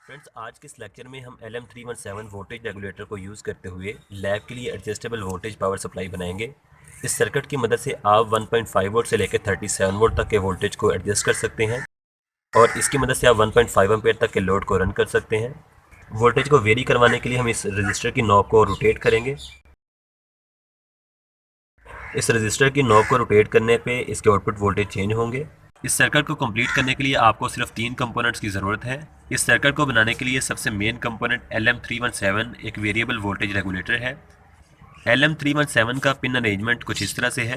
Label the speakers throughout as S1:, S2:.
S1: Friends, आज के इस लेक्चर में हम LM317 वोल्टेज रेगुलेटर को यूज़ करते हुए लैब के लिए एडजस्टेबल वोल्टेज पावर सप्लाई बनाएंगे। इस सर्किट की मदद से आप 1.5 वोल्ट से लेकर 37 वोल्ट तक के वोल्टेज को एडजस्ट कर सकते हैं और इसकी मदद से आप 1.5 एम्पेयर तक के लोड को रन कर सकते हैं। वोल्टेज को वेरी करवाने के लिए हम इस रजिस्टर की नॉब को रोटेट करेंगे। इस रजिस्टर की नॉब को रोटेट करने पे इसके आउटपुट वोल्टेज चेंज होंगे। इस सर्किट को कंप्लीट करने के लिए आपको सिर्फ 3 कंपोनेंट्स की ज़रूरत है। इस सर्किट को बनाने के लिए सबसे मेन कंपोनेंट LM317 एक वेरिएबल वोल्टेज रेगुलेटर है। LM317 का पिन अरेंजमेंट कुछ इस तरह से है।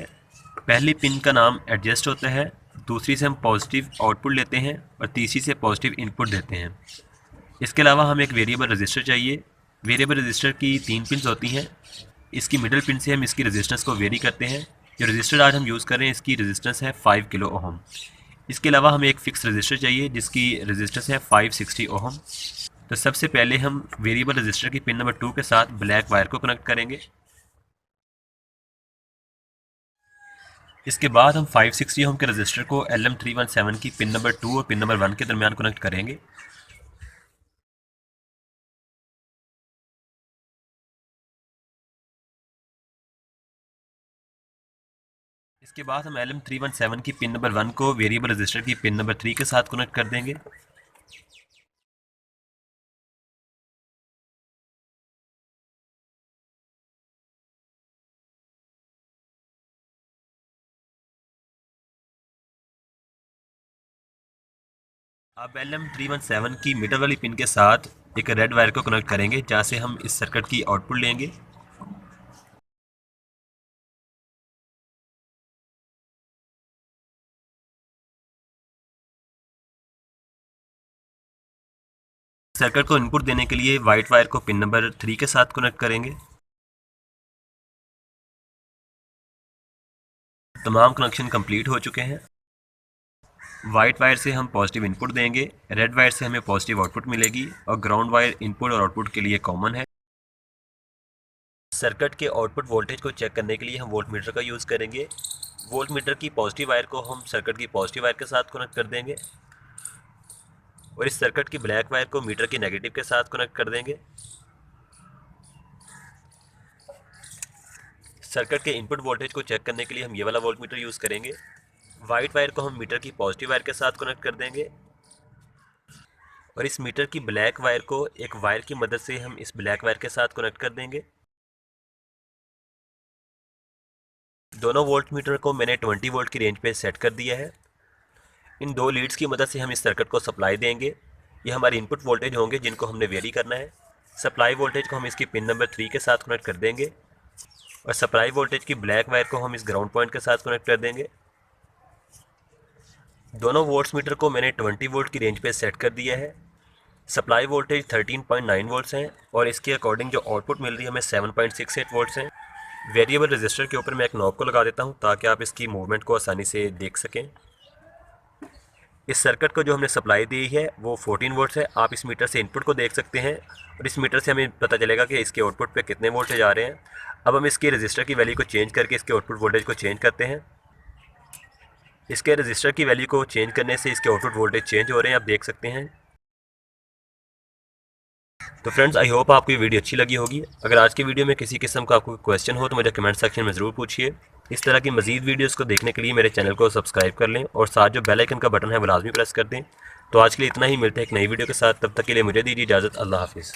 S1: पहली पिन का नाम एडजस्ट होता है, दूसरी से हम पॉजिटिव आउटपुट लेते हैं और तीसरी से पॉजिटिव इनपुट देते हैं। इसके अलावा हमें एक वेरिएबल रजिस्टर चाहिए। वेरिएबल रजिस्टर की 3 पिन्स होती हैं। इसकी मिडिल पिन से हम इसकी रेजिस्टेंस को वेरी करते हैं। जो रजिस्टर आज हम यूज़ कर रहे हैं इसकी रेजिस्टेंस है 5 किलो ओहम। इसके अलावा हमें एक फ़िक्स रजिस्टर चाहिए जिसकी रेजिस्टेंस है 560 ओहम। तो सबसे पहले हम वेरिएबल रजिस्टर की पिन नंबर 2 के साथ ब्लैक वायर को कनेक्ट करेंगे। इसके बाद हम 560 ओहम के रजिस्टर को LM317 की पिन नंबर 2 और पिन नंबर 1 के दरमियान कनेक्ट करेंगे। इसके बाद हम LM317 की पिन नंबर 1 को वेरिएबल रजिस्टर की पिन नंबर 3 के साथ कनेक्ट कर देंगे। अब LM317 की मिडल वाली पिन के साथ एक रेड वायर को कनेक्ट करेंगे जहाँ से हम इस सर्किट की आउटपुट लेंगे। सर्किट को इनपुट देने के लिए वाइट वायर को पिन नंबर 3 के साथ कनेक्ट करेंगे। तमाम कनेक्शन कंप्लीट हो चुके हैं। वाइट वायर से हम पॉजिटिव इनपुट देंगे, रेड वायर से हमें पॉजिटिव आउटपुट मिलेगी और ग्राउंड वायर इनपुट और आउटपुट के लिए कॉमन है। सर्किट के आउटपुट वोल्टेज को चेक करने के लिए हम वोल्ट मीटर का यूज़ करेंगे। वोल्ट मीटर की पॉजिटिव वायर को हम सर्किट की पॉजिटिव वायर के साथ कनेक्ट कर देंगे और इस सर्किट की ब्लैक वायर को मीटर की नेगेटिव के साथ कनेक्ट कर देंगे। सर्किट के इनपुट वोल्टेज को चेक करने के लिए हम ये वाला वोल्ट मीटर यूज़ करेंगे। वाइट वायर को हम मीटर की पॉजिटिव वायर के साथ कनेक्ट कर देंगे और इस मीटर की ब्लैक वायर को एक वायर की मदद से हम इस ब्लैक वायर के साथ कनेक्ट कर देंगे। दोनों वोल्ट मीटर को मैंने 20 वोल्ट की रेंज पे सेट कर दिया है। इन 2 लीड्स की मदद से हम इस सर्किट को सप्लाई देंगे। ये हमारे इनपुट वोल्टेज होंगे जिनको हमने वेरी करना है। सप्लाई वोल्टेज को हम इसकी पिन नंबर 3 के साथ कनेक्ट कर देंगे और सप्लाई वोल्टेज की ब्लैक वायर को हम इस ग्राउंड पॉइंट के साथ कनेक्ट कर देंगे। दोनों वोल्ट्स मीटर को मैंने 20 वोल्ट की रेंज पे सेट कर दिया है। सप्लाई वोल्टेज 13.9 वोल्ट्स हैं और इसके अकॉर्डिंग जो आउटपुट मिल रही है हमें 7.68 वोल्ट्स हैं। वेरिएबल रजिस्टर के ऊपर मैं एक नॉब को लगा देता हूं ताकि आप इसकी मूवमेंट को आसानी से देख सकें। इस सर्किट को जो हमने सप्लाई दी है वो 14 वोल्ट्स है। आप इस मीटर से इनपुट को देख सकते हैं और इस मीटर से हमें पता चलेगा कि इसके आउटपुट पे कितने वोल्टेज आ रहे हैं। अब हम इसकी रजिस्टर की वैल्यू को चेंज करके इसके आउटपुट वोल्टेज को चेंज करते हैं। इसके रजिस्टर की वैल्यू को चेंज करने से इसके आउटपुट वोल्टेज चेंज हो रहे हैं, आप देख सकते हैं। तो फ्रेंड्स, आई होप आपको ये वीडियो अच्छी लगी होगी। अगर आज की वीडियो में किसी किस्म का आपको क्वेश्चन हो तो मुझे कमेंट सेक्शन में ज़रूर पूछिए। इस तरह की मजीद वीडियोस को देखने के लिए मेरे चैनल को सब्सक्राइब कर लें और साथ जो बेल आइकन का बटन है वो लाजमी प्रेस कर दें। तो आज के लिए इतना ही, मिलते हैं एक नई वीडियो के साथ। तब तक के लिए मुझे दीजिए इजाज़त। अल्लाह हाफिज़।